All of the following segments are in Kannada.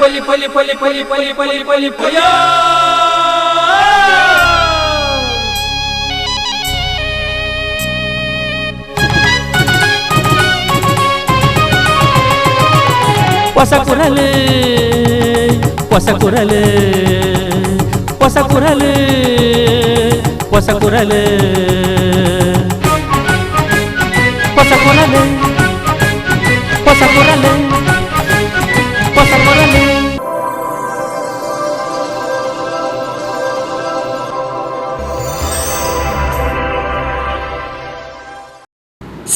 ಪಲಿ ಪಲಿ ಪಲಿ ಪಲಿ ಪಲಿ ಪಲಿ ಪಲಿ ಪಯ ಹೊಸ ಕುರಲು ಹೊಸ ಕುರಲು ಹೊಸ ಕುರಲು ಹೊಸ ಕುರಲು ಹೊಸ ಕುರಲು ಹೊಸ ಕುರಲು ಹೊಸ ಕುರಲು.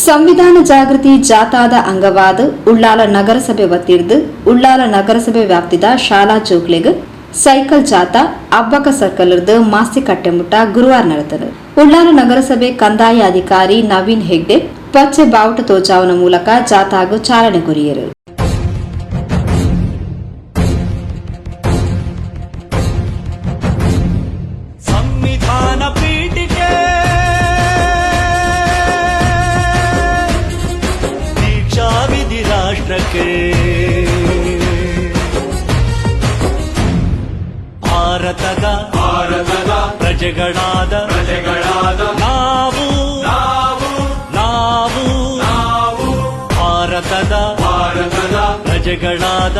ಸಂವಿಧಾನ ಜಾಗೃತಿ ಜಾಥಾದ ಅಂಗವಾದ ಉಳ್ಳಾಲ ನಗರಸಭೆ ವತಿರ್ದು ಉಳ್ಳಾಲ ನಗರಸಭೆ ವ್ಯಾಪ್ತಿದ ಶಾಲಾ ಚೌಕ್ಲೆಗ್ ಸೈಕಲ್ ಜಾಥಾ ಅಬ್ಬಕ ಸರ್ಕಲ್ದ ಮಾಸ್ತಿ ಕಟ್ಟೆಮುಟ್ಟ ಗುರುವಾರ ನಡೆದನು. ಉಳ್ಳಾಲ ನಗರಸಭೆ ಕಂದಾಯ ಅಧಿಕಾರಿ ನವೀನ್ ಹೆಗ್ಡೆ ಪಚ್ಚೆ ಬಾವುಟ ತೋಜಾವನ ಮೂಲಕ ಜಾಥಾಗೂ ಚಾಲನೆ ಕೊರಿಯರು. ಭಾರತದ ಪ್ರಜೆಗಳಾದ ನಾವು ಭಾರತದ ಪ್ರಜೆಗಳಾದ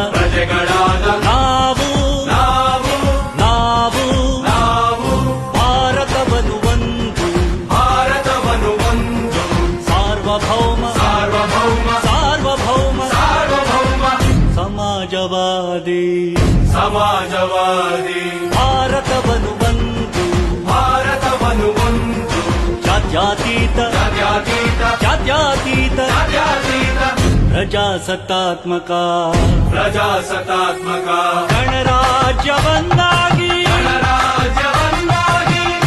ನಾವು ಭಾರತವನ್ನು ಒಂದು ಸಾರ್ವಭೌಮ ಸಮಾಜವಾದಿ ಭಾರತವನ್ನು ಒಂದು ಜಾತ್ಯತೀತ ಪ್ರಜಾಸತ್ತಾತ್ಮಕ ಗಣರಾಜ್ಯವನ್ನಾಗಿ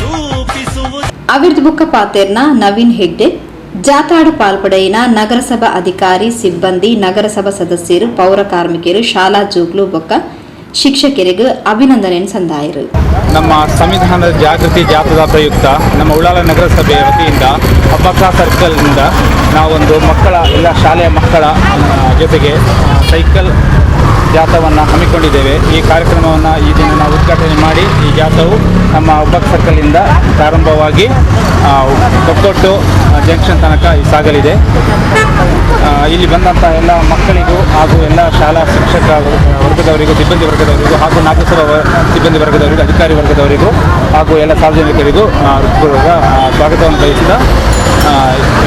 ರೂಪಿಸುವುದು. ಅವಿರ್ದ್ ಬುಕ್ಕ ಪಾತೆರ್ನ ನವೀನ್ ಹೆಗ್ಡೆ ಜಾಥಾಡ ಪಾಲ್ಪಡೆಯಿನ ನಗರಸಭಾ ಅಧಿಕಾರಿ ಸಿಬ್ಬಂದಿ ನಗರಸಭಾ ಸದಸ್ಯರು ಪೌರ ಕಾರ್ಮಿಕರು ಶಾಲಾ ಜೋಗ್ಲು ಬೊಕ್ಕ ಶಿಕ್ಷಕರಿಗೆ ಅಭಿನಂದನೆಯನ್ನು ಸಂದಾಯರು. ನಮ್ಮ ಸಂವಿಧಾನದ ಜಾಗೃತಿ ಜಾಥಾದ ಪ್ರಯುಕ್ತ ನಮ್ಮ ಉಳ್ಳಾಲ ನಗರಸಭೆ ವತಿಯಿಂದ ಅಬ್ಬಕ್ಕ ಸರ್ಕಲ್ನಿಂದ ನಾವೊಂದು ಮಕ್ಕಳ ಎಲ್ಲ ಶಾಲೆಯ ಮಕ್ಕಳ ಜೊತೆಗೆ ಸೈಕಲ್ ಜಾಥಾವನ್ನು ಹಮ್ಮಿಕೊಂಡಿದ್ದೇವೆ. ಈ ಕಾರ್ಯಕ್ರಮವನ್ನು ಈ ದಿನ ನಾವು ಉದ್ಘಾಟನೆ ಮಾಡಿ ಈ ಜಾಥಾವು ನಮ್ಮ ಅಬ್ಬಕ್ಕ ಸರ್ಕಲ್ನಿಂದ ಪ್ರಾರಂಭವಾಗಿ ಕೊಕ್ಕೊಟ್ಟು ಜಂಕ್ಷನ್ ತನಕ ಸಾಗಲಿದೆ. ಇಲ್ಲಿ ಬಂದಂಥ ಎಲ್ಲ ಮಕ್ಕಳಿಗೂ ಹಾಗೂ ಎಲ್ಲ ಶಾಲಾ ಶಿಕ್ಷಕ ವರ್ಗದವರಿಗೂ ಸಿಬ್ಬಂದಿ ವರ್ಗದವರಿಗೂ ಹಾಗೂ ನಗರಸಭಾ ಸಿಬ್ಬಂದಿ ವರ್ಗದವರಿಗೂ ಅಧಿಕಾರಿ ವರ್ಗದವರಿಗೂ ಹಾಗೂ ಎಲ್ಲ ಸಾರ್ವಜನಿಕರಿಗೂ ಸ್ವಾಗತವನ್ನು ಬಯಸಿದ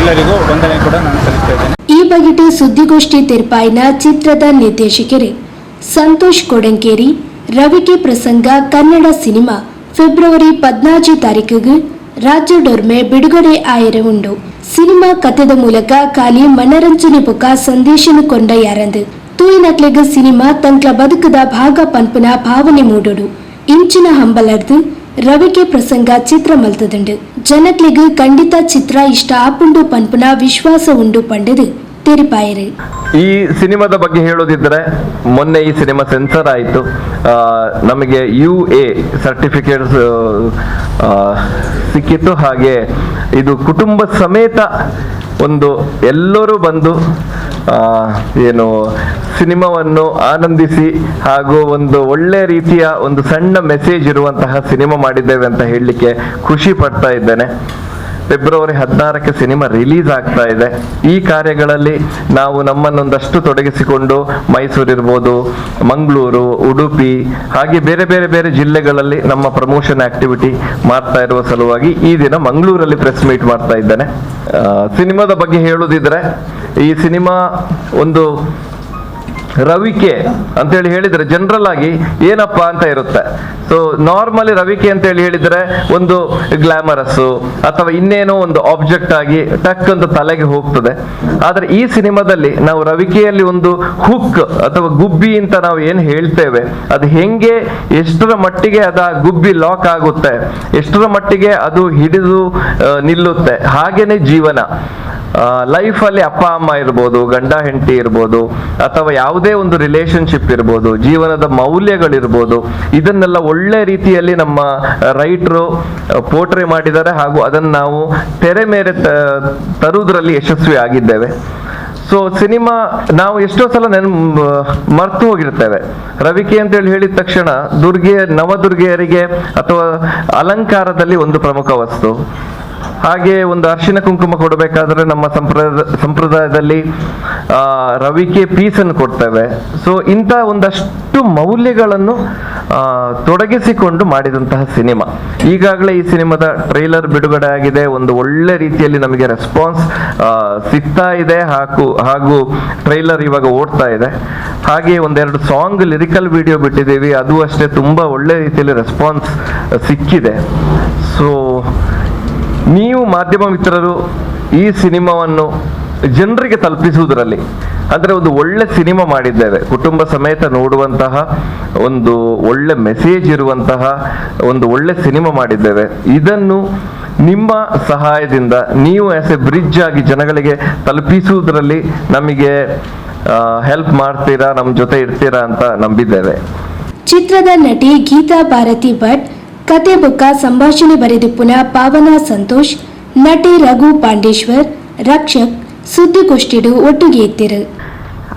ಎಲ್ಲರಿಗೂ ವಂದನೆ ಕೂಡ ನಾನು ಸಲ್ಲಿಸ್ತಾ ಇದ್ದೇನೆ. ಈ ಬಗೆಗೆ ಸುದ್ದಿಗೋಷ್ಠಿ ತೆರಪಾಯಿನ ಚಿತ್ರದ ನಿರ್ದೇಶಕರು ಸಂತೋಷ್ ಕೊಡಂಕೇರಿ ರವಿಕೆ ಪ್ರಸಂಗ ಕನ್ನಡ ಸಿನಿಮಾ ಫೆಬ್ರವರಿ 14 ತಾರೀಕಿಗೆ ರಾಜ್ಯದೊರ್ಮೆ ಬಿಡುಗಡೆ ಆಯರೆ ಉಂಡು. ಸಿನಿಮಾ ಕಥೆದ ಮೂಲಕ ಖಾಲಿ ಮನರಂಜನೆ ಬೊಕ್ಕ ಸಂದೇಶನು ಕೊಂಡ ಯಾರಂದು ತೂಯಿನಕ್ಲೆಗ್ ಸಿನಿಮಾ ತಂಕ್ಲ ಬದುಕದ ಭಾಗ ಪನ್ಪುನ ಭಾವನೆ ಮೂಡೋಡು ಇಂಚಿನ ಹಂಬಲರ್ದು ರವಿಕೆ ಪ್ರಸಂಗ ಚಿತ್ರ ಮಲ್ತದುಂಡು. ಜನಕ್ಲೆಗ್ ಖಂಡಿತ ಚಿತ್ರ ಇಷ್ಟ ಆಪುಂಡು ಪನ್ಪುನ ವಿಶ್ವಾಸ ಉಂಡು ಪಂಡದು ತೆರಿಪಾಯರು. ಈ ಸಿನಿಮಾದ ಬಗ್ಗೆ ಹೇಳೋದಿದ್ರೆ ಮೊನ್ನೆ ಈ ಸಿನಿಮಾ ಸೆನ್ಸರ್ ಆಯಿತು. ನಮಗೆ UA ಸರ್ಟಿಫಿಕೇಟ್ಸ್ ಸಿಕ್ಕಿತ್ತು. ಹಾಗೆ ಇದು ಕುಟುಂಬ ಸಮೇತ ಒಂದು ಎಲ್ಲರೂ ಬಂದು ಏನು ಸಿನಿಮಾವನ್ನು ಆನಂದಿಸಿ ಹಾಗೂ ಒಂದು ಒಳ್ಳೆ ರೀತಿಯ ಒಂದು ಸಣ್ಣ ಮೆಸೇಜ್ ಇರುವಂತಹ ಸಿನಿಮಾ ಮಾಡಿದ್ದೇವೆ ಅಂತ ಹೇಳಲಿಕ್ಕೆ ಖುಷಿ ಪಡ್ತಾ ಇದ್ದೇನೆ. ಫೆಬ್ರವರಿ 16ಕ್ಕೆ ಸಿನಿಮಾ ರಿಲೀಸ್ ಆಗ್ತಾ ಇದೆ. ಈ ಕಾರ್ಯಗಳಲ್ಲಿ ನಾವು ನಮ್ಮನ್ನೊಂದಷ್ಟು ತೊಡಗಿಸಿಕೊಂಡು ಮೈಸೂರು ಇರ್ಬೋದು, ಮಂಗಳೂರು, ಉಡುಪಿ ಹಾಗೆ ಬೇರೆ ಬೇರೆ ಬೇರೆ ಜಿಲ್ಲೆಗಳಲ್ಲಿ ನಮ್ಮ ಪ್ರಮೋಷನ್ ಆಕ್ಟಿವಿಟಿ ಮಾಡ್ತಾ ಇರುವ ಸಲುವಾಗಿ ಈ ದಿನ ಮಂಗಳೂರಲ್ಲಿ ಪ್ರೆಸ್ ಮೀಟ್ ಮಾಡ್ತಾ ಇದ್ದೇನೆ. ಸಿನಿಮಾದ ಬಗ್ಗೆ ಹೇಳುದಿದ್ರೆ ಈ ಸಿನಿಮಾ ಒಂದು ರವಿಕೆ ಅಂತೇಳಿ ಹೇಳಿದ್ರೆ ಜನರಲ್ ಆಗಿ ಏನಪ್ಪಾ ಅಂತ ಇರುತ್ತೆ. ಸೊ ನಾರ್ಮಲಿ ರವಿಕೆ ಅಂತೇಳಿ ಹೇಳಿದ್ರೆ ಒಂದು ಗ್ಲಾಮರಸ್ಸು ಅಥವಾ ಇನ್ನೇನೋ ಒಂದು ಆಬ್ಜೆಕ್ಟ್ ಆಗಿ ಟಕ್ ಅಂತ ತಲೆಗೆ ಹೋಗ್ತದೆ. ಆದ್ರೆ ಈ ಸಿನಿಮಾದಲ್ಲಿ ನಾವು ರವಿಕೆಯಲ್ಲಿ ಒಂದು ಹುಕ್ ಅಥವಾ ಗುಬ್ಬಿ ಅಂತ ನಾವು ಏನು ಹೇಳ್ತೇವೆ, ಅದು ಹೆಂಗೆ ಎಷ್ಟರ ಮಟ್ಟಿಗೆ ಅದ ಗುಬ್ಬಿ ಲಾಕ್ ಆಗುತ್ತೆ, ಎಷ್ಟರ ಮಟ್ಟಿಗೆ ಅದು ಹಿಡಿದು ನಿಲ್ಲುತ್ತೆ. ಹಾಗೇನೆ ಜೀವನ ಲೈಫಲ್ಲಿ ಅಪ್ಪ ಅಮ್ಮ ಇರ್ಬೋದು, ಗಂಡ ಹೆಂಡತಿ ಇರ್ಬೋದು, ಅಥವಾ ಯಾವುದೇ ಒಂದು ರಿಲೇಶನ್ಶಿಪ್ ಇರ್ಬೋದು, ಜೀವನದ ಮೌಲ್ಯಗಳಿರ್ಬೋದು, ಇದನ್ನೆಲ್ಲ ಒಳ್ಳೆ ರೀತಿಯಲ್ಲಿ ನಮ್ಮ ರೈಟರು ಪೋರ್ಟ್ರೇ ಮಾಡಿದ್ದಾರೆ ಹಾಗೂ ಅದನ್ನು ನಾವು ತೆರೆ ಮೇಲೆ ತರುವುದರಲ್ಲಿ ಯಶಸ್ವಿ ಆಗಿದ್ದೇವೆ. ಸೊ ಸಿನಿಮಾ ನಾವು ಎಷ್ಟೋ ಸಲ ಮರ್ತು ಹೋಗಿರ್ತೇವೆ. ರವಿಕೆ ಅಂತೇಳಿ ಹೇಳಿದ ತಕ್ಷಣ ನವದುರ್ಗೆಯರಿಗೆ ಅಥವಾ ಅಲಂಕಾರದಲ್ಲಿ ಒಂದು ಪ್ರಮುಖ ವಸ್ತು. ಹಾಗೆ ಒಂದು ಅರಿಶಿನ ಕುಂಕುಮ ಕೊಡಬೇಕಾದ್ರೆ ನಮ್ಮ ಸಂಪ್ರದಾಯದಲ್ಲಿ ರವಿಕೆ ಪೀಸನ್ನು ಕೊಡ್ತೇವೆ. ಸೊ ಇಂಥ ಒಂದಷ್ಟು ಮೌಲ್ಯಗಳನ್ನು ತೊಡಗಿಸಿಕೊಂಡು ಮಾಡಿದಂತಹ ಸಿನಿಮಾ. ಈಗಾಗಲೇ ಈ ಸಿನಿಮಾದ ಟ್ರೈಲರ್ ಬಿಡುಗಡೆ ಆಗಿದೆ. ಒಂದು ಒಳ್ಳೆ ರೀತಿಯಲ್ಲಿ ನಮಗೆ ರೆಸ್ಪಾನ್ಸ್ ಸಿಗ್ತಾ ಇದೆ. ಹಾಗೂ ಟ್ರೈಲರ್ ಇವಾಗ ಓಡ್ತಾ ಇದೆ. ಹಾಗೆ ಒಂದೆರಡು ಸಾಂಗ್ ಲಿರಿಕಲ್ ವಿಡಿಯೋ ಬಿಟ್ಟಿದ್ದೀವಿ, ಅದು ಅಷ್ಟೇ ತುಂಬಾ ಒಳ್ಳೆ ರೀತಿಯಲ್ಲಿ ರೆಸ್ಪಾನ್ಸ್ ಸಿಕ್ಕಿದೆ. ಸೊ ನೀವು ಮಾಧ್ಯಮ ಮಿತ್ರರು ಈ ಸಿನಿಮಾವನ್ನು ಜನರಿಗೆ ತಲುಪಿಸುವುದರಲ್ಲಿ, ಅಂದರೆ ಒಂದು ಒಳ್ಳೆ ಸಿನಿಮಾ ಮಾಡಿದ್ದೇವೆ, ಕುಟುಂಬ ಸಮೇತ ನೋಡುವಂತಹ ಒಂದು ಒಳ್ಳೆ ಮೆಸೇಜ್ ಇರುವಂತಹ ಒಂದು ಒಳ್ಳೆ ಸಿನಿಮಾ ಮಾಡಿದ್ದೇವೆ. ಇದನ್ನು ನಿಮ್ಮ ಸಹಾಯದಿಂದ ನೀವು ಆಸ್ ಎ ಬ್ರಿಡ್ಜ್ ಆಗಿ ಜನಗಳಿಗೆ ತಲುಪಿಸುವುದರಲ್ಲಿ ನಮಗೆ ಹೆಲ್ಪ್ ಮಾಡ್ತೀರಾ, ನಮ್ಮ ಜೊತೆ ಇರ್ತೀರಾ ಅಂತ ನಂಬಿದ್ದೇವೆ. ಚಿತ್ರದ ನಟಿ ಗೀತಾ ಭಾರತಿ ಭಟ್, ಕತೆ ಬುಕ್ಕ ಸಂಭಾಷಣೆ ಬರೆದು ಪುನಃ ಪಾವನಾ ಸಂತೋಷ್, ನಟಿ ರಘು ಪಾಂಡೇಶ್ವರ್, ರಕ್ಷಕ್ ಸುದ್ದಿಗೋಷ್ಠಿಡು ಒಟ್ಟಿಗೆ ಇದ್ದರು.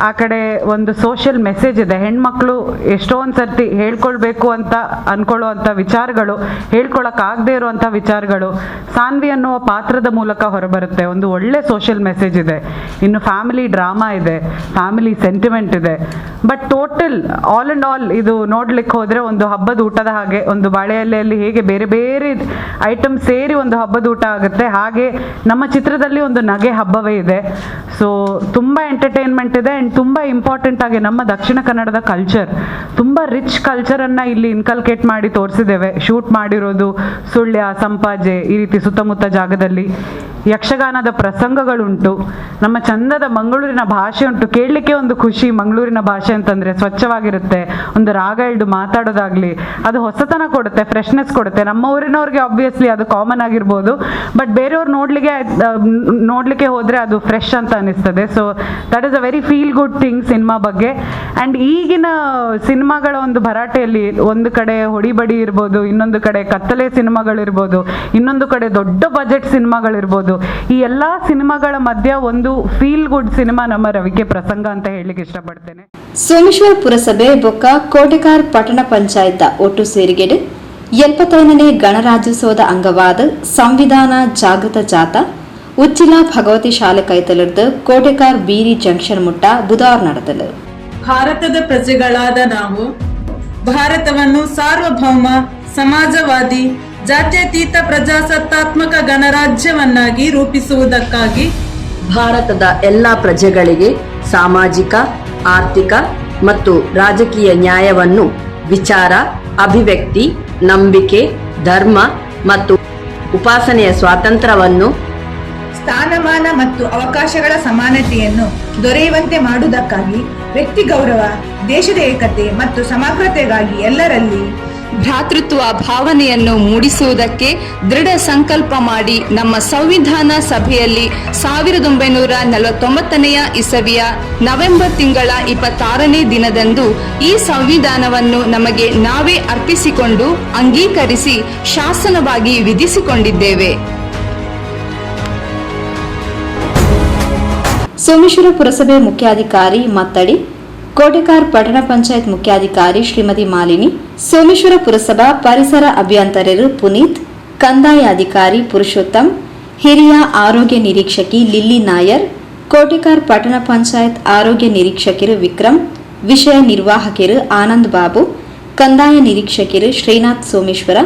ಆ ಕಡೆ ಒಂದು ಸೋಷಿಯಲ್ ಮೆಸೇಜ್ ಇದೆ. ಹೆಣ್ಮಕ್ಳು ಎಷ್ಟೊಂದು ಸರ್ತಿ ಹೇಳ್ಕೊಳ್ಬೇಕು ಅಂತ ಅನ್ಕೊಳ್ಳುವಂಥ ವಿಚಾರಗಳು, ಹೇಳ್ಕೊಳಕ್ಕಾಗದೇ ಇರುವಂಥ ವಿಚಾರಗಳು ಸಾನ್ವಿ ಅನ್ನುವ ಪಾತ್ರದ ಮೂಲಕ ಹೊರಬರುತ್ತೆ. ಒಂದು ಒಳ್ಳೆ ಸೋಷಿಯಲ್ ಮೆಸೇಜ್ ಇದೆ. ಇನ್ನು ಫ್ಯಾಮಿಲಿ ಡ್ರಾಮಾ ಇದೆ, ಫ್ಯಾಮಿಲಿ ಸೆಂಟಿಮೆಂಟ್ ಇದೆ. But total all and all ಇದು ನೋಡ್ಲಿಕ್ಕೆ ಹೋದರೆ ಒಂದು ಹಬ್ಬದ ಊಟದ ಹಾಗೆ, ಒಂದು ಬಾಳೆ ಎಲೆಯಲ್ಲಿ ಹೇಗೆ ಬೇರೆ ಬೇರೆ ಐಟಮ್ ಸೇರಿ ಒಂದು ಹಬ್ಬದ ಊಟ ಆಗುತ್ತೆ, ಹಾಗೆ ನಮ್ಮ ಚಿತ್ರದಲ್ಲಿ ಒಂದು ನಗೆ ಹಬ್ಬವೇ ಇದೆ. ಸೊ ತುಂಬ ಎಂಟರ್ಟೈನ್ಮೆಂಟ್ ಇದೆ. ಆ್ಯಂಡ್ ತುಂಬ ಇಂಪಾರ್ಟೆಂಟ್ ಆಗಿ ನಮ್ಮ ದಕ್ಷಿಣ ಕನ್ನಡದ ಕಲ್ಚರ್, ತುಂಬ ರಿಚ್ ಕಲ್ಚರನ್ನು ಇಲ್ಲಿ ಇನ್ಕಲ್ಕೇಟ್ ಮಾಡಿ ತೋರಿಸಿದ್ದೇವೆ. ಶೂಟ್ ಮಾಡಿರೋದು ಸುಳ್ಯ, ಸಂಪಾಜೆ, ಈ ರೀತಿ ಸುತ್ತಮುತ್ತ ಜಾಗದಲ್ಲಿ ಯಕ್ಷಗಾನದ ಪ್ರಸಂಗಗಳುಂಟು. ನಮ್ಮ ಚಂದದ ಮಂಗಳೂರಿನ ಭಾಷೆ ಉಂಟು. ಕೇಳಲಿಕ್ಕೆ ಒಂದು ಖುಷಿ. ಮಂಗಳೂರಿನ ಭಾಷೆ ಅಂತಂದರೆ ಸ್ವಚ್ಛವಾಗಿರುತ್ತೆ. ಒಂದು ರಾಗ ಹಿಡಿದು ಮಾತಾಡೋದಾಗಲಿ ಅದು ಹೊಸತನ ಕೊಡುತ್ತೆ, ಫ್ರೆಶ್ನೆಸ್ ಕೊಡುತ್ತೆ. ನಮ್ಮ ಊರಿನವ್ರಿಗೆ ಆಬ್ವಿಯಸ್ಲಿ ಅದು ಕಾಮನ್ ಆಗಿರ್ಬೋದು, ಬಟ್ ಬೇರೆಯವ್ರು ನೋಡಲಿಕ್ಕೆ ಹೋದರೆ ಅದು ಫ್ರೆಶ್ ಅಂತ ಅನಿಸ್ತದೆ. So that is a very feel good thing cinema ಬಗ್ಗೆ. ಆ್ಯಂಡ್ ಈಗಿನ ಸಿನಿಮಾಗಳ ಒಂದು ಭರಾಟೆಯಲ್ಲಿ ಒಂದು ಕಡೆ ಹೊಡಿಬಡಿ ಇರ್ಬೋದು, ಇನ್ನೊಂದು ಕಡೆ ಕತ್ತಲೆ ಸಿನಿಮಾಗಳಿರ್ಬೋದು, ಇನ್ನೊಂದು ಕಡೆ ದೊಡ್ಡ ಬಜೆಟ್ ಸಿನಿಮಾಗಳಿರ್ಬೋದು. ಈ ಎಲ್ಲಾ ಸಿನಿಮಾಗಳ ಮಧ್ಯ ಒಂದು ಫೀಲ್ ಗುಡ್ ಸಿನಿಮಾ ನಮ್ಮ ರವಿಕೆ ಪ್ರಸಂಗ ಅಂತ ಹೇಳಲಿಕ್ಕೆ ಇಷ್ಟಪಡ್ತೇನೆ. ಸೋಮೇಶ್ವರ ಪುರಸಭೆ ಬೊಕ್ಕ ಕೋಟೆಕಾರ್ ಪಟ್ಟಣ ಪಂಚಾಯತ್ ಒಟ್ಟು ಸೇರಿಗೆಡೆ 75ನೇ ಗಣರಾಜ್ಯೋತ್ಸವದ ಅಂಗವಾದ ಸಂವಿಧಾನ ಜಾಗೃತ ಜಾಥಾ ಉಚ್ಚಿಲ ಭಗವತಿ ಶಾಲೆ ಕೈತಲರ್ದು ಕೋಟೆಕಾರ್ ಬೀರಿ ಜಂಕ್ಷನ್ ಮುಟ್ಟ ಬುಧವಾರ ನಡೆದಲು. ಭಾರತದ ಪ್ರಜೆಗಳಾದ ನಾವು ಭಾರತವನ್ನು ಸಾರ್ವಭೌಮ ಸಮಾಜವಾದಿ ಜಾತ್ಯತೀತ ಪ್ರಜಾಸತ್ತಾತ್ಮಕ ಗಣರಾಜ್ಯವನ್ನಾಗಿ ರೂಪಿಸುವುದಕ್ಕಾಗಿ ಭಾರತದ ಎಲ್ಲ ಪ್ರಜೆಗಳಿಗೆ ಸಾಮಾಜಿಕ, ಆರ್ಥಿಕ ಮತ್ತು ರಾಜಕೀಯ ನ್ಯಾಯವನ್ನು, ವಿಚಾರ, ಅಭಿವ್ಯಕ್ತಿ, ನಂಬಿಕೆ, ಧರ್ಮ ಮತ್ತು ಉಪಾಸನೆಯ ಸ್ವಾತಂತ್ರ್ಯವನ್ನು, ಸ್ಥಾನಮಾನ ಮತ್ತು ಅವಕಾಶಗಳ ಸಮಾನತೆಯನ್ನು ದೊರೆಯುವಂತೆ ಮಾಡುವುದಕ್ಕಾಗಿ ವ್ಯಕ್ತಿ ಗೌರವ, ದೇಶದ ಏಕತೆ ಮತ್ತು ಸಮಗ್ರತೆಗಾಗಿ ಎಲ್ಲರಲ್ಲಿ ಭ್ರಾತೃತ್ವ ಭಾವನೆಯನ್ನು ಮೂಡಿಸುವುದಕ್ಕೆ ದೃಢ ಸಂಕಲ್ಪ ಮಾಡಿ ನಮ್ಮ ಸಂವಿಧಾನ ಸಭೆಯಲ್ಲಿ 1949ನೇ ಇಸವಿಯ ನವೆಂಬರ್ ತಿಂಗಳ 26ನೇ ದಿನದಂದು ಈ ಸಂವಿಧಾನವನ್ನು ನಮಗೆ ನಾವೇ ಅರ್ಪಿಸಿಕೊಂಡು ಅಂಗೀಕರಿಸಿ ಶಾಸನವಾಗಿ ವಿಧಿಸಿಕೊಂಡಿದ್ದೇವೆ. ಸೋಮೇಶ್ವರ ಪುರಸಭೆ ಮುಖ್ಯಾಧಿಕಾರಿ ಮತ್ತಡಿ, ಕೋಟೆಕಾರ್ ಪಟ್ಟಣ ಪಂಚಾಯತ್ ಮುಖ್ಯಾಧಿಕಾರಿ ಶ್ರೀಮತಿ ಮಾಲಿನಿ, ಸೋಮೇಶ್ವರ ಪುರಸಭಾ ಪರಿಸರ ಅಭಿಯಂತರರು ಪುನೀತ್, ಕಂದಾಯ ಅಧಿಕಾರಿ ಪುರುಷೋತ್ತಮ್, ಹಿರಿಯ ಆರೋಗ್ಯ ನಿರೀಕ್ಷಕಿ ಲಿಲ್ಲಿ ನಾಯರ್, ಕೋಟೆಕಾರ್ ಪಟ್ಟಣ ಪಂಚಾಯತ್ ಆರೋಗ್ಯ ನಿರೀಕ್ಷಕರು ವಿಕ್ರಮ್, ವಿಷಯ ನಿರ್ವಾಹಕರು ಆನಂದ್ ಬಾಬು, ಕಂದಾಯ ನಿರೀಕ್ಷಕರು ಶ್ರೀನಾಥ್ ಸೋಮೇಶ್ವರ,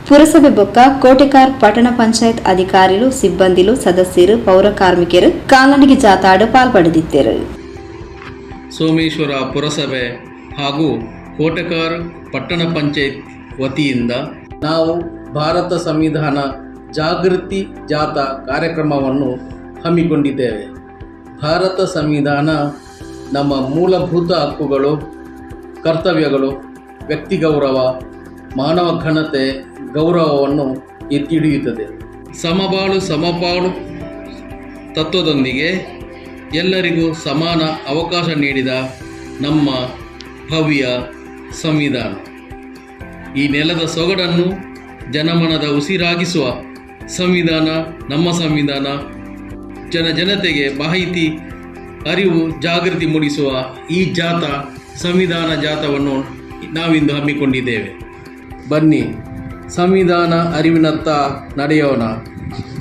ಪುರಸಭೆ ಬೊಕ್ಕ ಕೋಟೆಕಾರ್ ಪಟ್ಟಣ ಪಂಚಾಯತ್ ಅಧಿಕಾರಿಗಳು, ಸಿಬ್ಬಂದಿಲು, ಸದಸ್ಯರು, ಪೌರ ಕಾರ್ಮಿಕರು ಕಾಲ್ನಡಿಗೆ ಜಾಥಾಡು ಪಾಲ್ಪಡೆದಿದ್ದರು. ಸೋಮೇಶ್ವರ ಪುರಸಭೆ ಹಾಗೂ ಕೋಟೆಕಾರ್ ಪಟ್ಟಣ ಪಂಚಾಯತ್ ವತಿಯಿಂದ ನಾವು ಭಾರತ ಸಂವಿಧಾನ ಜಾಗೃತಿ ಜಾಥಾ ಕಾರ್ಯಕ್ರಮವನ್ನು ಹಮ್ಮಿಕೊಂಡಿದ್ದೇವೆ. ಭಾರತ ಸಂವಿಧಾನ ನಮ್ಮ ಮೂಲಭೂತ ಹಕ್ಕುಗಳು, ಕರ್ತವ್ಯಗಳು, ವ್ಯಕ್ತಿ ಗೌರವ, ಮಾನವ ಘನತೆ, ಗೌರವವನ್ನು ಎತ್ತಿ ಹಿಡಿಯುತ್ತದೆ. ಸಮಬಾಳು ಸಮಪಾಲು ತತ್ವದೊಂದಿಗೆ ಎಲ್ಲರಿಗೂ ಸಮಾನ ಅವಕಾಶ ನೀಡಿದ ನಮ್ಮ ಭವ್ಯ ಸಂವಿಧಾನ, ಈ ನೆಲದ ಸೊಗಡನ್ನು ಜನಮನದ ಉಸಿರಾಗಿಸುವ ಸಂವಿಧಾನ ನಮ್ಮ ಸಂವಿಧಾನ. ಜನತೆಗೆ ಮಾಹಿತಿ ಅರಿವು ಜಾಗೃತಿ ಮೂಡಿಸುವ ಈ ಜಾಥಾ ಸಂವಿಧಾನ ಜಾಥಾವನ್ನು ನಾವಿಂದು ಹಮ್ಮಿಕೊಂಡಿದ್ದೇವೆ. ಬನ್ನಿ, ಸಂವಿಧಾನ ಅರಿವಿನತ್ತ ನಡೆಯೋಣ.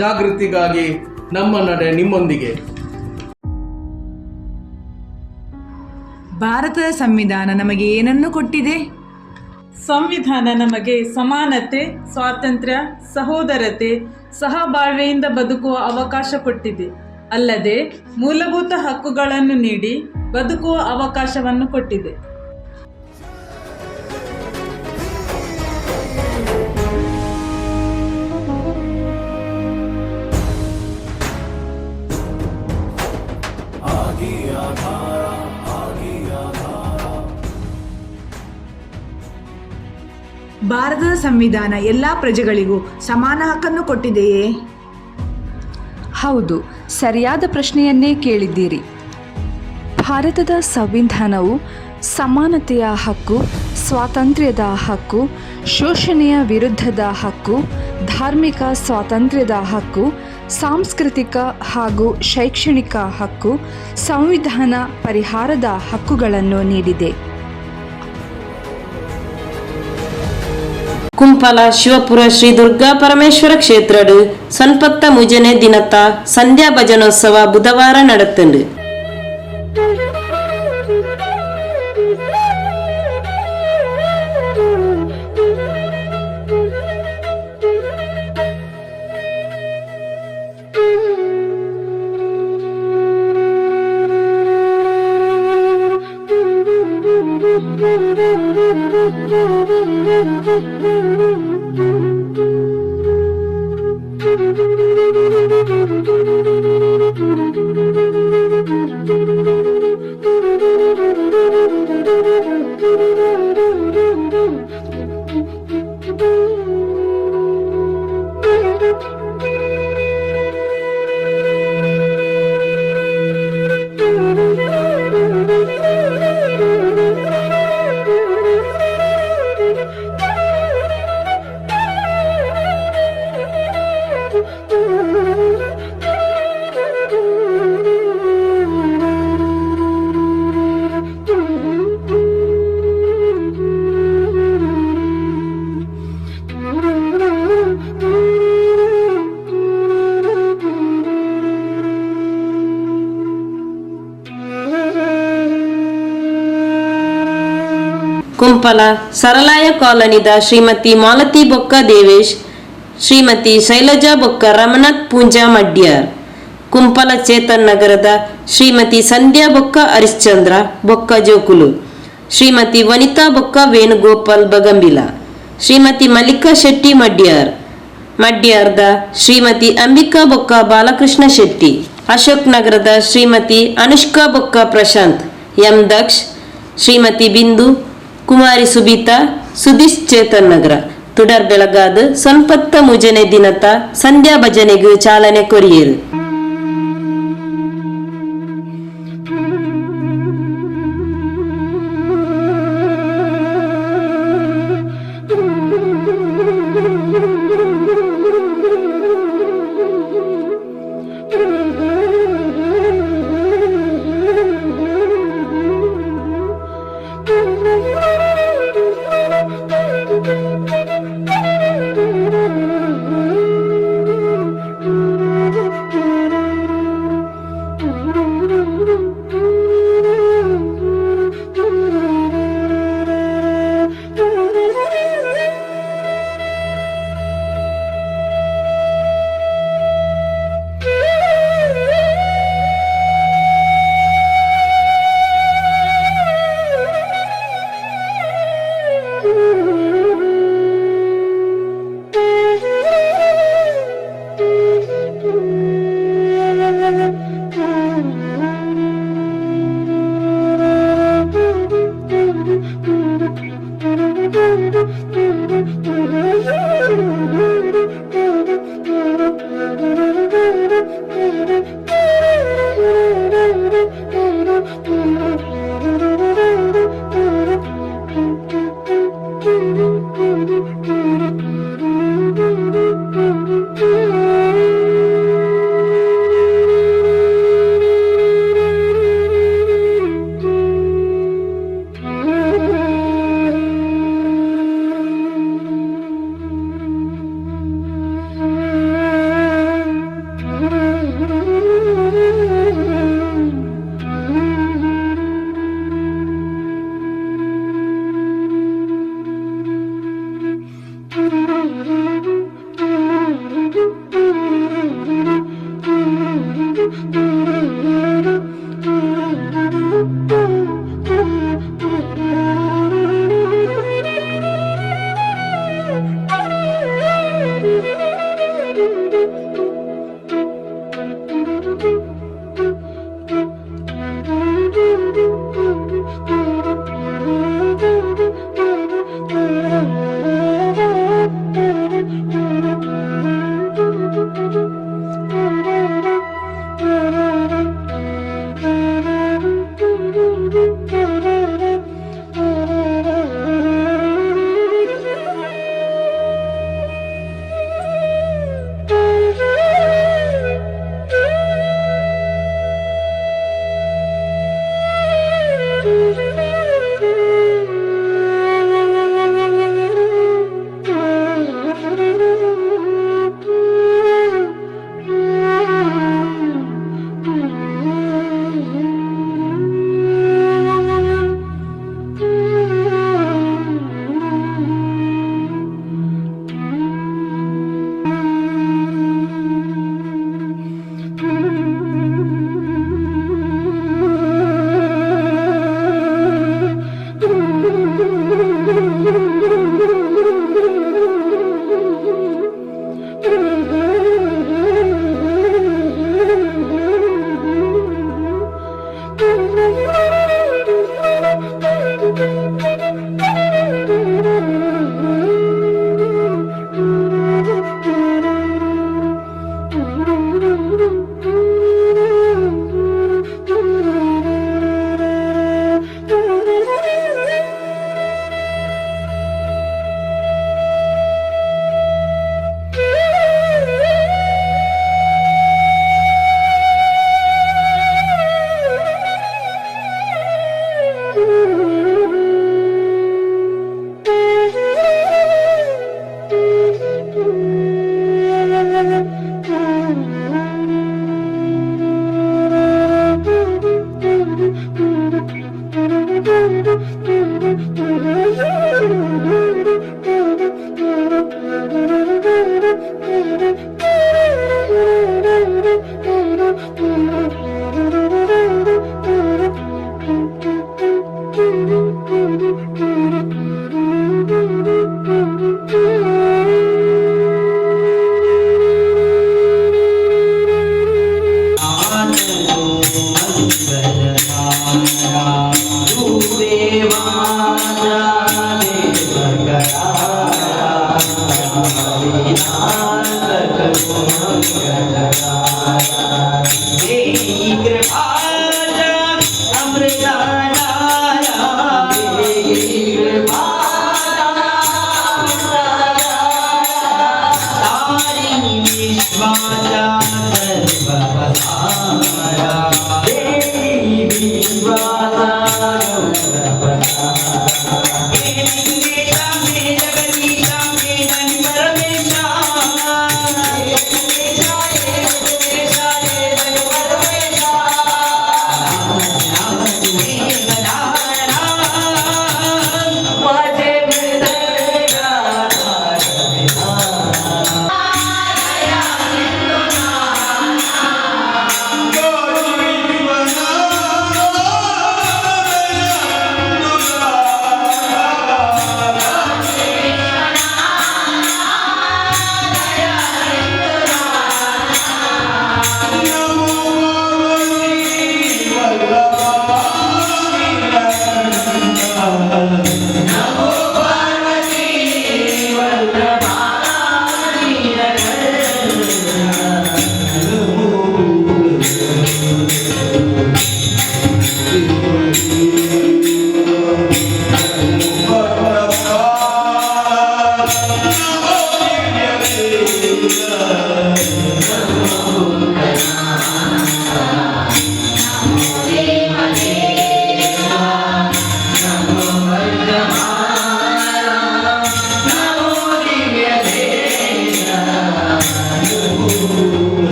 ಜಾಗೃತಿಗಾಗಿ ನಮ್ಮ ನಡೆ ನಿಮ್ಮೊಂದಿಗೆ. ಭಾರತದ ಸಂವಿಧಾನ ನಮಗೆ ಏನನ್ನು ಕೊಟ್ಟಿದೆ? ಸಂವಿಧಾನ ನಮಗೆ ಸಮಾನತೆ, ಸ್ವಾತಂತ್ರ್ಯ, ಸಹೋದರತೆ, ಸಹಬಾಳ್ವೆಯಿಂದ ಬದುಕುವ ಅವಕಾಶ ಕೊಟ್ಟಿದೆ. ಅಲ್ಲದೆ ಮೂಲಭೂತ ಹಕ್ಕುಗಳನ್ನು ನೀಡಿ ಬದುಕುವ ಅವಕಾಶವನ್ನು ಕೊಟ್ಟಿದೆ. ಭಾರತದ ಸಂವಿಧಾನ ಎಲ್ಲ ಪ್ರಜೆಗಳಿಗೂ ಸಮಾನ ಹಕ್ಕನ್ನು ಕೊಟ್ಟಿದೆಯೇ? ಹೌದು, ಸರಿಯಾದ ಪ್ರಶ್ನೆಯನ್ನೇ ಕೇಳಿದ್ದೀರಿ. ಭಾರತದ ಸಂವಿಧಾನವು ಸಮಾನತೆಯ ಹಕ್ಕು, ಸ್ವಾತಂತ್ರ್ಯದ ಹಕ್ಕು, ಶೋಷಣೆಯ ವಿರುದ್ಧದ ಹಕ್ಕು, ಧಾರ್ಮಿಕ ಸ್ವಾತಂತ್ರ್ಯದ ಹಕ್ಕು, ಸಾಂಸ್ಕೃತಿಕ ಹಾಗೂ ಶೈಕ್ಷಣಿಕ ಹಕ್ಕು, ಸಂವಿಧಾನ ಪರಿಹಾರದ ಹಕ್ಕುಗಳನ್ನು ನೀಡಿದೆ. ಕುಂಪಲ ಶಿವಪುರ ಶ್ರೀ ದುರ್ಗಾ ಪರಮೇಶ್ವರ ಕ್ಷೇತ್ರಡು ಸನ್ಪತ್ತ ಮುಜನೆ ದಿನತ ಸಂಧ್ಯಾ ಭಜನೋತ್ಸವ ಬುಧವಾರ ನಡೆತುಂಡು. ಕುಂಪಲ ಸರಲಾಯ ಕಾಲನಿದ ಶ್ರೀಮತಿ ಮಾಲತಿ ಬೊಕ್ಕ ದೇವೇಶ್, ಶ್ರೀಮತಿ ಶೈಲಜಾ ಬೊಕ್ಕ ರಮನಾಥ್ ಪೂಂಜಾ ಮಡ್ಯಾರ್. ಕುಂಪಲ ಚೇತನ್ ನಗರದ ಶ್ರೀಮತಿ ಸಂಧ್ಯಾ ಬೊಕ್ಕ ಹರಿಶ್ಚಂದ್ರ ಬೊಕ್ಕ ಜೋಕುಲು, ಶ್ರೀಮತಿ ವನಿತಾ ಬೊಕ್ಕ ವೇಣುಗೋಪಾಲ್ ಬಗಂಬಿಲ, ಶ್ರೀಮತಿ ಮಲ್ಲಿಕಾ ಶೆಟ್ಟಿ ಮಡ್ಯಾರ್. ಮಡ್ಯಾರ್ದ ಶ್ರೀಮತಿ ಅಂಬಿಕಾ ಬೊಕ್ಕ ಬಾಲಕೃಷ್ಣ ಶೆಟ್ಟಿ. ಅಶೋಕ್ ನಗರದ ಶ್ರೀಮತಿ ಅನುಷ್ಕಾ ಬೊಕ್ಕ ಪ್ರಶಾಂತ್ ಎಂ ದಕ್ಷ್, ಶ್ರೀಮತಿ ಬಿಂದು ಕುಮಾರಿ ಸುಬೀತಾ ಸುದೀಶ್ ಚೇತನ್ ನಗರ. ತುಡರ್ ಬೆಳಗಾದ ಸನ್ಪತ್ತ ಮುಜನೆ ದಿನತ ಸಂಧ್ಯಾ ಭಜನೆಗೂ ಚಾಲನೆ ಕೊರಿಯರು.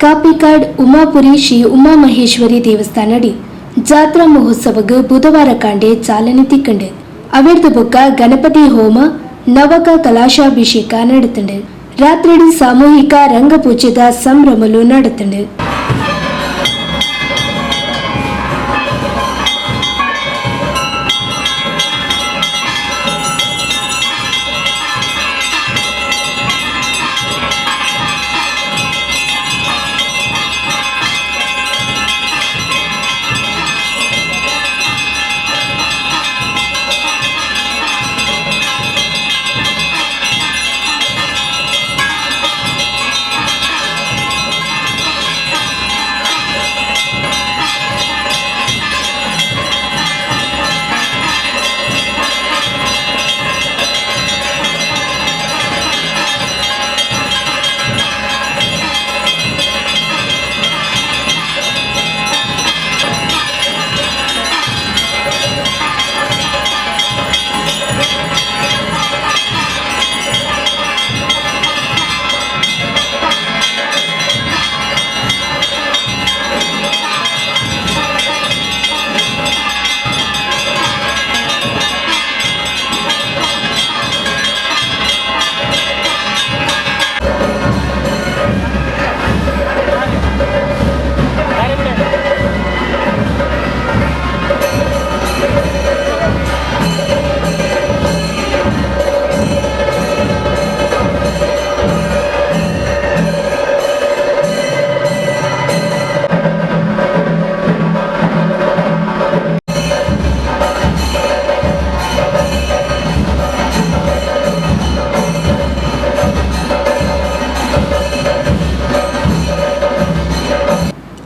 ಕಾಪಿಕಾಡ್ ಉಮಾಪುರಿ ಶ್ರೀ ಉಮಾಮಹೇಶ್ವರಿ ದೇವಸ್ಥಾನಡಿ ಜಾತ್ರಾ ಮಹೋತ್ಸವಕ್ಕೆ ಬುಧವಾರ ಕಾಂಡೆ ಚಾಲನೆ ತಿಕ್ಕಂಡೆ ಅವಿರ್ದ ಬೊಕ್ಕ ಗಣಪತಿ ಹೋಮ ನವಕ ಕಲಾಶಾಭಿಷೇಕ ನಡೆತಂಡೆ ರಾತ್ರಿಡಿ ಸಾಮೂಹಿಕ ರಂಗಪೂಜೆದ ಸಂಭ್ರಮಲು ನಡೆತಂಡು.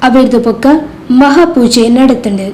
ಅವರದು ಪಕ್ಕ ಮಹಾಪೂಜೆ ನಡೆತಂಡು.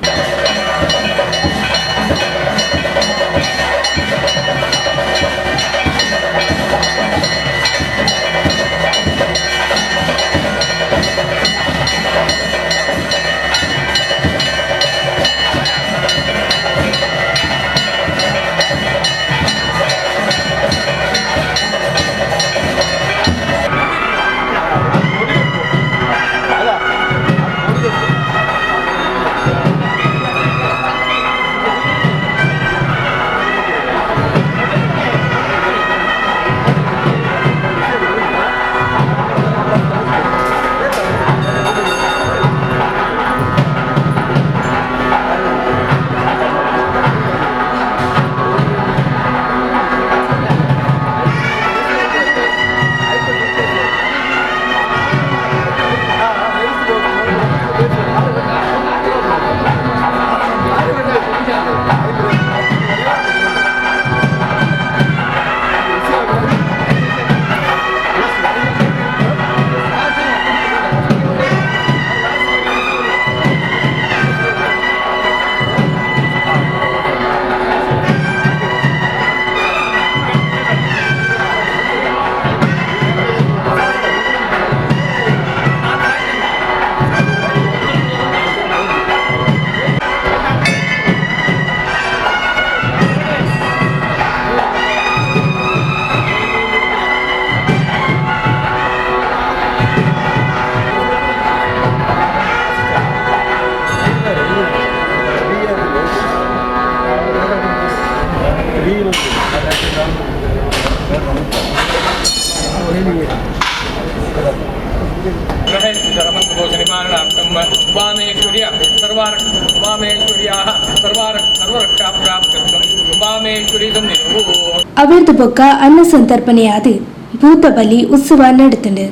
ಅವರದು ಪಕ್ಕ ಅನ್ನ ಸಂತರ್ಪಣೆಯಾದ ಭೂತ ಬಲಿ ಉತ್ಸವ ನಡೆತಂಡು.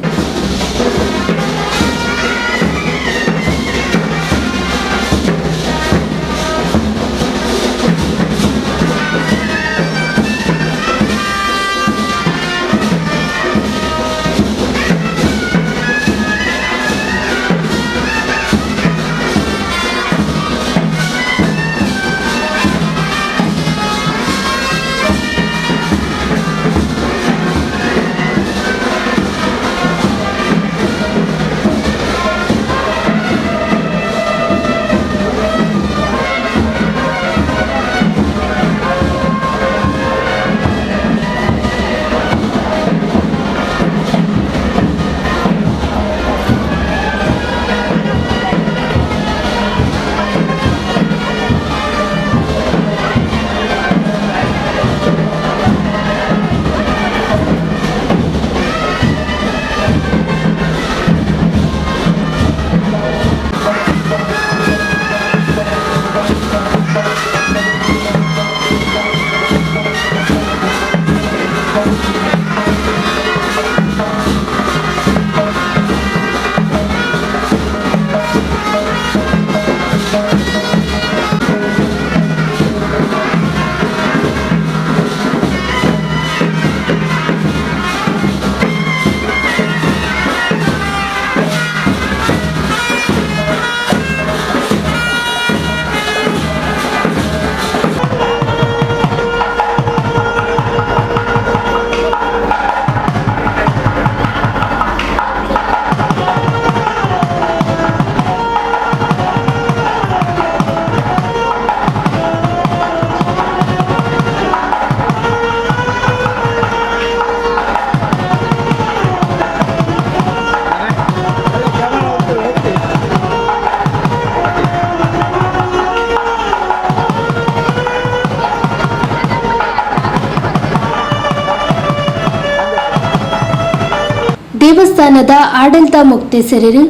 ದೇವಸ್ಥಾನದ ಆಡಳಿತ ಮುಕ್ತೇಸರರು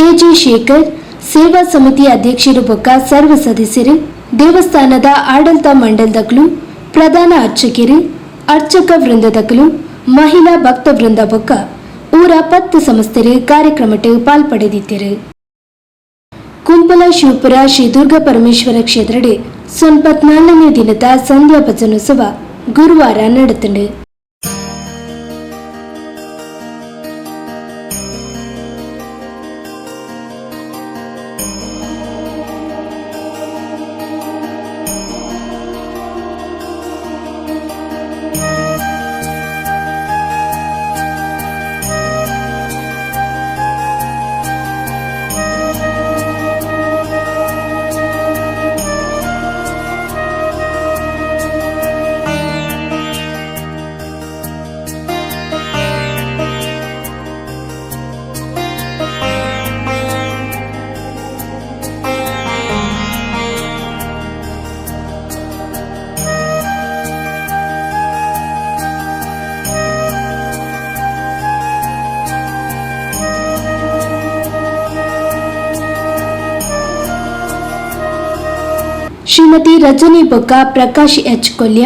ಎಜಿ ಶೇಖರ್, ಸೇವಾ ಸಮಿತಿ ಅಧ್ಯಕ್ಷರು ಬೊಕ್ಕ ಸರ್ವ ಸದಸ್ಯರು, ದೇವಸ್ಥಾನದ ಆಡಳಿತ ಮಂಡಲದಗಳು, ಪ್ರಧಾನ ಅರ್ಚಕರು, ಅರ್ಚಕ ವೃಂದದಗಳು, ಮಹಿಳಾ ಭಕ್ತ ವೃಂದ ಬೊಕ್ಕ ಊರ 10 ಸಂಸ್ಥೆರು ಕಾರ್ಯಕ್ರಮಕ್ಕೆ ಪಾಲ್ಪಡೆದಿದ್ದರು. ಕುಂಪಲ ಶಿವಪುರ ಶ್ರೀ ದುರ್ಗಾ ಪರಮೇಶ್ವರ ಕ್ಷೇತ್ರಡೆ 94ನೇ ದಿನದ ಸಂಧ್ಯಾ ಭಜನೋತ್ಸವ ಗುರುವಾರ ನಡೆತಂಡು. ಶ್ರೀಮತಿ ರಜನಿ ಬೊಕ್ಕ ಪ್ರಕಾಶ್ ಎಚ್ ಕೊಲ್ಯ,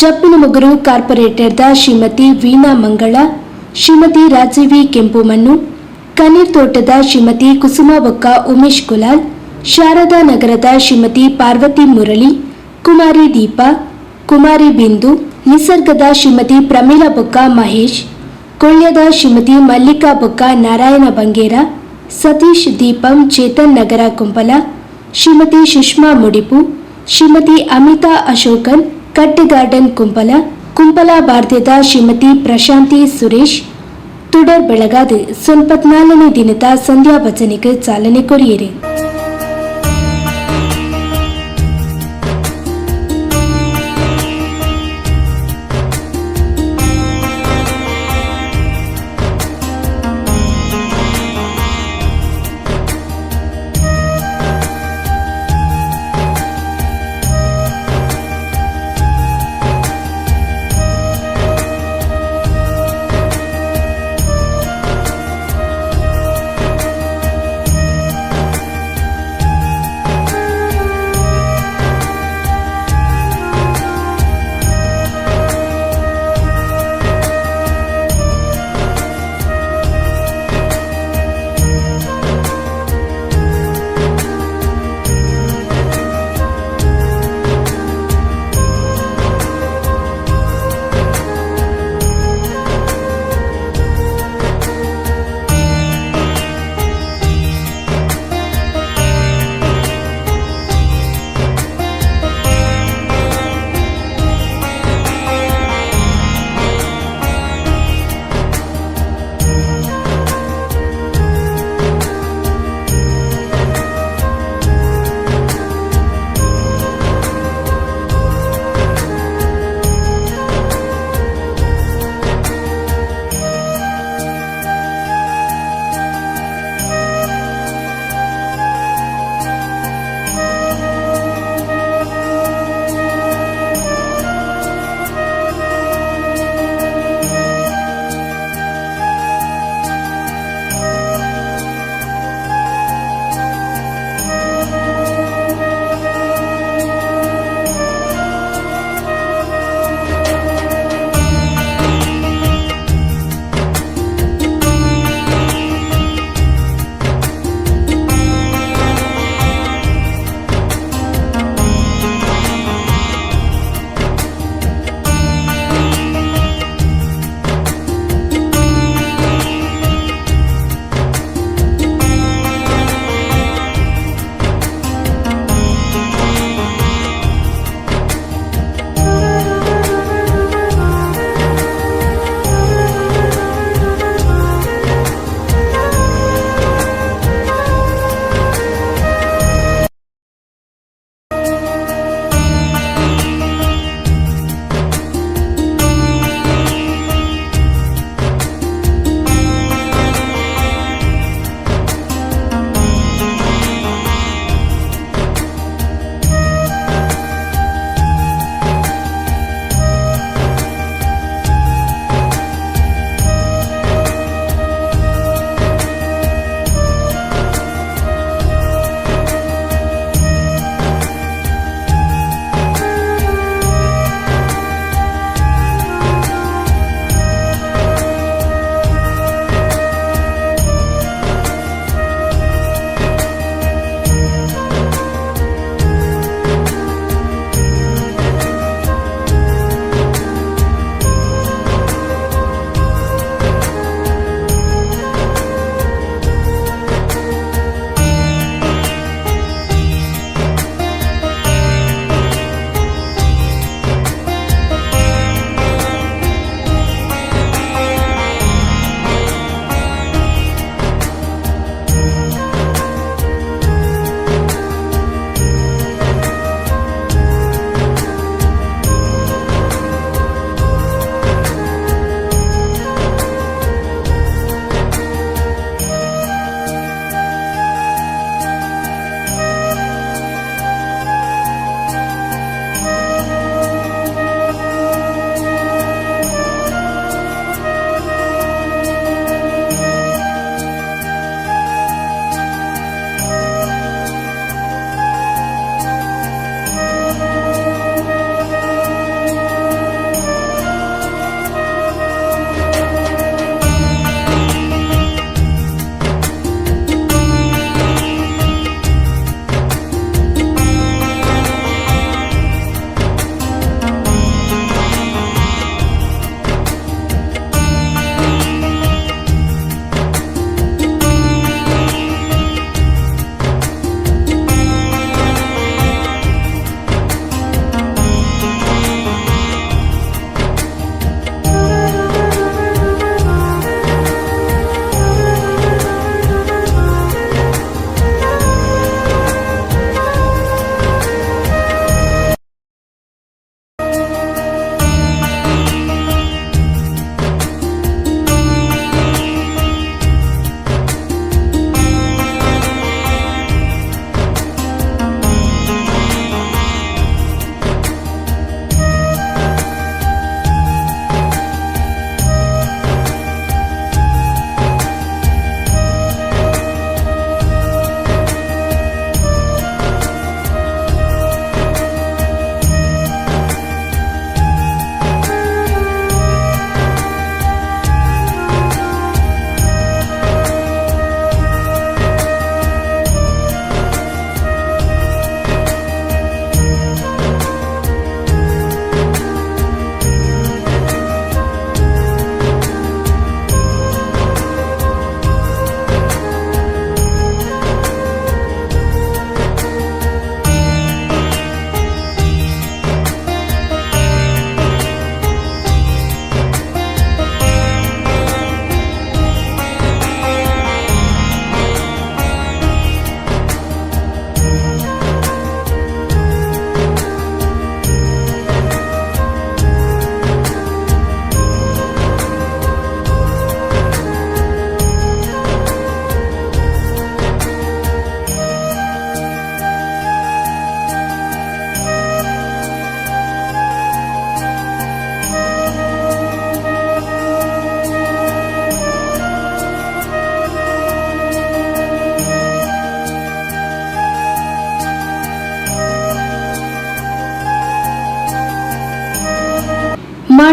ಜಪ್ಪಿನಮೊಗರು ಕಾರ್ಪೊರೇಟರ್ದ ಶ್ರೀಮತಿ ವೀಣಾ ಮಂಗಳ, ಶ್ರೀಮತಿ ರಾಜೀವಿ ಕೆಂಪುಮಣ್ಣು, ಕನೀರ್ ತೋಟದ ಶ್ರೀಮತಿ ಕುಸುಮಾ ಬೊಕ್ಕ ಉಮೇಶ್ ಕುಲಾಲ್, ಶಾರದಾ ನಗರದ ಶ್ರೀಮತಿ ಪಾರ್ವತಿ ಮುರಳಿ, ಕುಮಾರಿ ದೀಪಾ, ಕುಮಾರಿ ಬಿಂದು, ನಿಸರ್ಗದ ಶ್ರೀಮತಿ ಪ್ರಮೀಳಾ ಬೊಕ್ಕ ಮಹೇಶ್, ಕೊಳ್ಳ್ಯದ ಶ್ರೀಮತಿ ಮಲ್ಲಿಕಾ ಬೊಕ್ಕ ನಾರಾಯಣ ಬಂಗೇರ, ಸತೀಶ್ ದೀಪಂ ಚೇತನ್ ನಗರ ಕುಂಪಲ, ಶ್ರೀಮತಿ ಸುಷ್ಮಾ ಮುಡಿಪು, ಶ್ರೀಮತಿ ಅಮಿತಾ ಅಶೋಕನ್ ಕಟ್ಟೆ ಗಾರ್ಡನ್ ಕುಂಪಲ, ಕುಂಪಲ ಭಾರತದ ಶ್ರೀಮತಿ ಪ್ರಶಾಂತಿ ಸುರೇಶ್ ತುಡರ್ ಬೆಳಗಾದ 94ನೇ ದಿನದ ಸಂಧ್ಯಾ ಭಜನೆಗೆ ಚಾಲನೆ ಕೊರಿಯಿರಿ.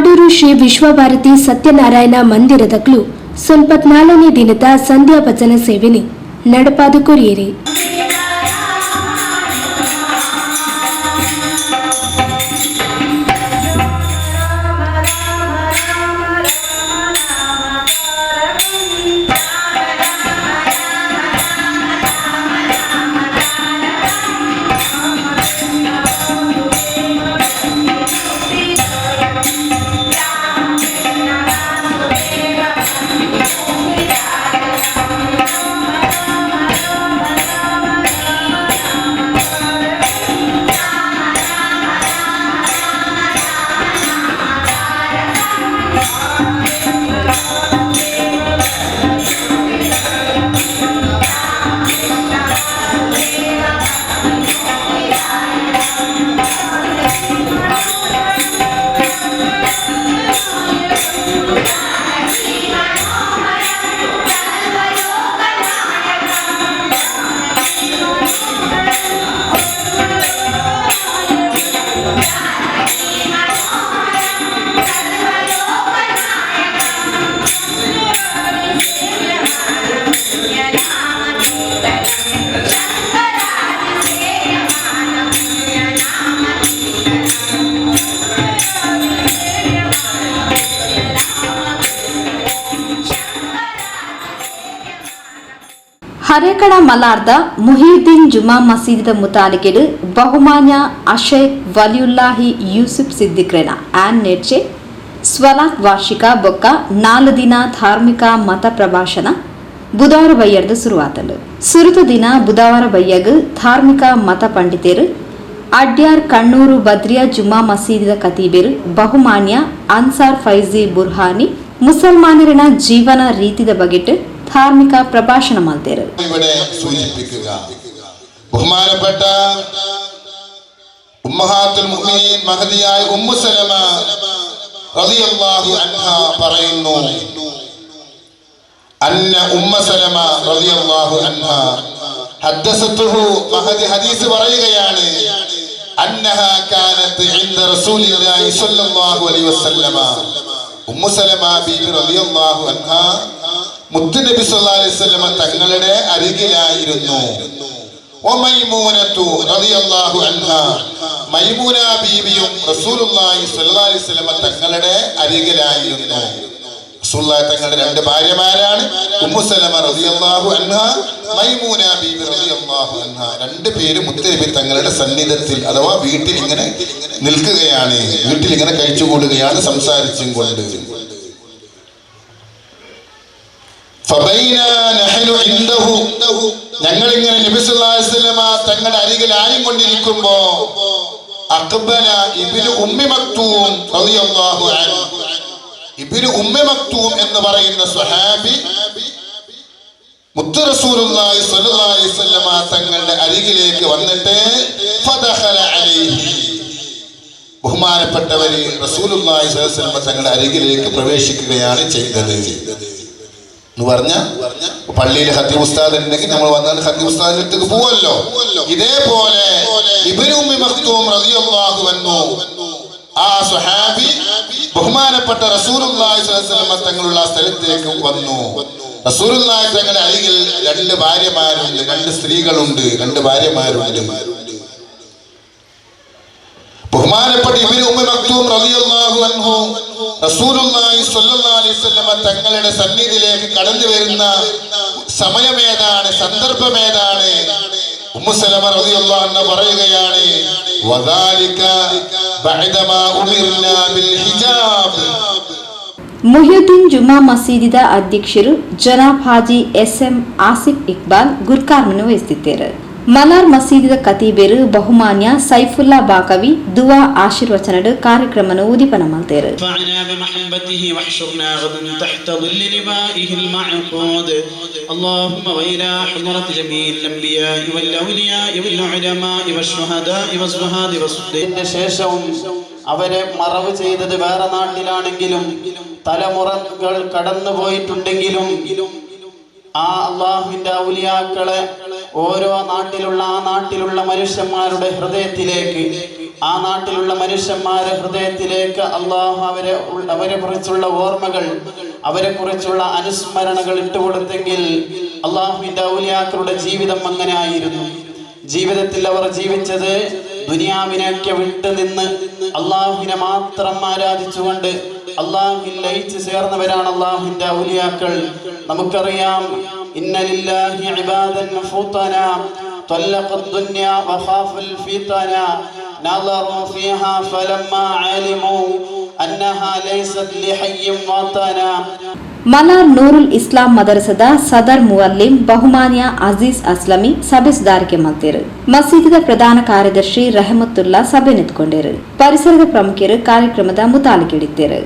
ಮಾಡೂರು ಶ್ರೀ ವಿಶ್ವಭಾರತಿ ಸತ್ಯನಾರಾಯಣ ಮಂದಿರದಕ್ಲು ಸ್ವಲ್ಪ 4ನೇ ದಿನದ ಸಂಧ್ಯಾ ಭಜನ ಸೇವೆನಿ ನಡಪಾದು ಕೊರಿಯರಿ. ಹರೇಕಳ ಮಲಾರ್ದ ಮುಹಿಯುದ್ದೀನ್ ಜುಮಾ ಮಸೀದಿದ ಮುತಾಲಿಕೆಡು ಬಹುಮಾನ್ಯ ಅಶೇಖ್ ವಲಿಯುಲ್ಲಾಹಿ ಯೂಸುಫ್ ಸಿದ್ದಿಕ್ರೆನ ಆನ್ ನೆಡ್ಚೆ ಸ್ವಲಾತ್ ವಾರ್ಷಿಕ ಬೊಕ್ಕ 4 ದಿನ ಧಾರ್ಮಿಕ ಮತ ಪ್ರಭಾಷಣ ಬುಧವಾರ ಬಯ್ಯರ್ದು ಶುರುವಾತಲು. ಸುರುತ ದಿನ ಬುಧವಾರ ಬಯ್ಯಗ್ ಧಾರ್ಮಿಕ ಮತ ಪಂಡಿತರು ಅಡ್ಯಾರ್ ಕಣ್ಣೂರು ಬದ್ರಿಯಾ ಜುಮಾ ಮಸೀದಿದ ಕತೀಬೆರು ಬಹುಮಾನ್ಯ ಅನ್ಸಾರ್ ಫೈಜಿ ಬುರ್ಹಾನಿ ಮುಸಲ್ಮಾನರಿನ ಜೀವನ ರೀತಿದ ಬಗೆಟ್ ധാർമ്മിക പ്രഭാഷണം നടത്തിയത്. ഇവിടെ സൂചിപ്പിക്കുക ബഹുമാനപ്പെട്ട ഉമ്മഹാത്തുൽ മുഅ്മിനീൻ മഹദിയായ ഉമ്മു സലമ റളിയല്ലാഹു അൻഹ പറയുന്നു, അന്ന ഉമ്മ സലമ റളിയല്ലാഹു അൻഹ ഹദ്ദസത്തുഹു, മഹദി ഹദീസ് പറയുകയാണ്, അന്നഹ കാനത്ത് ഇൻദ റസൂലില്ലാഹി സ്വല്ലല്ലാഹു അലൈഹി വസല്ലമ, ഉമ്മു സലമ ബീബി റളിയല്ലാഹു അൻഹ മുത്തുനബി സല്ലല്ലാഹു അലൈഹി വസല്ലമ തങ്ങളുടെ അരികിലായിരുന്നു. വമൈമൂനതു റളിയല്ലാഹു അൻഹ, മൈമൂന ബീവിയും റസൂലുള്ളാഹി സ്വല്ലല്ലാഹു അലൈഹി വസല്ലമ തങ്ങളുടെ അരികിലായിരുന്നു. റസൂലുള്ളാഹി തങ്ങളുടെ 2 ഭാര്യമാരാണ് ഉമ്മു സലമ റളിയല്ലാഹു അൻഹ, മൈമൂന ബീബി റളിയല്ലാഹു അൻഹ. 2 പേരും മുത്തുനബി തങ്ങളുടെ സന്നിധത്തിൽ അഥവാ വീട്ടിൽ ഇങ്ങനെ നിൽക്കുകയാണ്, വീട്ടിൽ ഇങ്ങനെ കഴിച്ചുകൂടുകയാണ് സംസാരിച്ചും കൊണ്ട്. ഞങ്ങളിങ്ങനെ നബി സല്ലല്ലാഹു അലൈഹി വസല്ലമ തങ്ങളുടെ അരികിലായും കൊണ്ടിരിക്കുമ്പോ അഖ്ബല ഇബ്നു ഉമ്മി മക്തൂം റളിയല്ലാഹു അൻഹു, ഇബ്നു ഉമ്മി മക്തൂം എന്ന് പറയുന്ന സ്വഹാബി മുത്ത് റസൂലുള്ളാഹി സ്വല്ലല്ലാഹു അലൈഹി വസല്ലമ തങ്ങളുടെ അരികിലേക്ക് വന്നിട്ട് ഫദഖല അലൈഹി, ബഹുമാനപ്പെട്ടവര് റസൂലുള്ളാഹി സ്വല്ലല്ലാഹു അലൈഹി വസല്ലമ തങ്ങളുടെ അരികിലേക്ക് പ്രവേശിക്കുകയാണ് ചെയ്തത് എന്ന് പറഞ്ഞ, പള്ളിയിൽ ഖത്തീബ് ഉസ്താദ് ഉണ്ടെങ്കിൽ നമ്മൾ വന്നാൽ ഖത്തീബ് ഉസ്താദിന്റെ അടുത്തേക്ക് പോവല്ലോ. ഇതേപോലെ ഇബ്നു ഉമ്മി മക്തൂം റളിയല്ലാഹു അൻഹു, ആ സ്വഹാബി ബഹുമാനപ്പെട്ട റസൂലുള്ളാഹി സ്വല്ലല്ലാഹു അലൈഹി വസല്ലം തങ്ങളുള്ള സ്ഥലത്തേക്ക് വന്നു. റസൂലുള്ളാഹി തങ്ങളുടെ അരികിൽ 2 ഭാര്യമാരുണ്ട്, 2 സ്ത്രീകളുണ്ട്, 2 ഭാര്യമാരുണ്ട്. ബഹുമാനപ്പെട്ട ഇബ്നു ഉമ്മി മക്തൂം റളിയല്ലാഹു അൻഹു റസൂലുള്ളാഹി സ്വല്ലല്ലാഹു അലൈഹി വസല്ലം തങ്ങളുടെ സന്നിധിയിലേക്ക് കടന്നു വരുന്ന സമയമേതാണ്, സന്ദർഭമേതാണ്? ഉമ്മു സലമ റളിയല്ലാഹു അൻഹ പറയുകയാണ്, വദാലിക ബഅദമാ ഉമിർനാ ബിൽ ഹിജാബ്. ಮುಹಿಯುದ್ದೀನ್ ಜುಮಾ ಮಸೀದಿದ ಅಧ್ಯಕ್ಷರು ಜನಾಬ್ ಹಾಜಿ ಎಸ್.ಎಂ. ಆಸಿಫ್ ಇಕ್ಬಾಲ್ ಗುರ್ಕಾರ್ಮನ್ನು ವಹಿಸುತ್ತಿದ್ದಾರೆ. ಮಲಾರ್ ಮಸೀದಿದ ಕತೀಬೇರು ಬಹುಮಾನ್ಯ ಸೈಫುಲ್ಲಾ ಬಾಕವಿ ದುವಾ ಆಶೀರ್ವಚನದ ಕಾರ್ಯಕ್ರಮವನ್ನು ಉದೀಪನ ಮಾಡ್ತಾರೆ. ശേഷവും അവരെ മറവ് ചെയ്തത് വേറെ നാട്ടിലാണെങ്കിലും തലമുറകൾ കടന്നു പോയിട്ടുണ്ടെങ്കിലും ആ അള്ളാഹുവിന്റെ ഔലിയാക്കളെ ഓരോ നാട്ടിലുള്ള ആ നാട്ടിലുള്ള മനുഷ്യന്മാരുടെ ഹൃദയത്തിലേക്ക് ആ നാട്ടിലുള്ള മനുഷ്യന്മാരെ ഹൃദയത്തിലേക്ക് അള്ളാഹു അവരെ കുറിച്ചുള്ള ഓർമ്മകൾ, അവരെ കുറിച്ചുള്ള അനുസ്മരണകൾ ഇട്ടുകൊടുത്തെങ്കിൽ അള്ളാഹുവിന്റെ ഔലിയാക്കളുടെ ജീവിതം അങ്ങനെ ആയിരുന്നു. ജീവിതത്തിൽ അവർ ജീവിച്ചത് ദുനിയാവിനൊക്കെ വിട്ടുനിന്ന് അള്ളാഹുവിനെ മാത്രം ആരാധിച്ചുകൊണ്ട് അള്ളാഹുവിൽ ലയിച്ച് ചേർന്നവരാണ് അള്ളാഹുവിന്റെ ഔലിയാക്കൾ. നമുക്കറിയാം, ഇന്ന ലില്ലാഹി ഇബാദൻ ഫുതന طلقوا الدنيا وخافوا الفتنة نظروا فيها فلما علموا أنها ليست لحي وطنا. ಮಲಾರ್ ನೂರುಲ್ ಇಸ್ಲಾಂ ಮದರಸದ ಸದರ್ ಮುವಲ್ಲಿಂ ಬಹುಮಾನ್ಯ ಅಜೀಜ್ ಅಸ್ಲಮಿ ಸಭೆ ಸುಧಾರಿಕೆ ಮಾಡ್ತಿರು. ಮಸೀದಿದ ಪ್ರಧಾನ ಕಾರ್ಯದರ್ಶಿ ರಹಮತುಲ್ಲಾ ಸಭೆ ನಿಂತ್ಕೊಂಡಿರು. ಪರಿಸರದ ಪ್ರಮುಖರು ಕಾರ್ಯಕ್ರಮದ ಮುತಾಲಿಕೆ ಹಿಡಿತಿರು.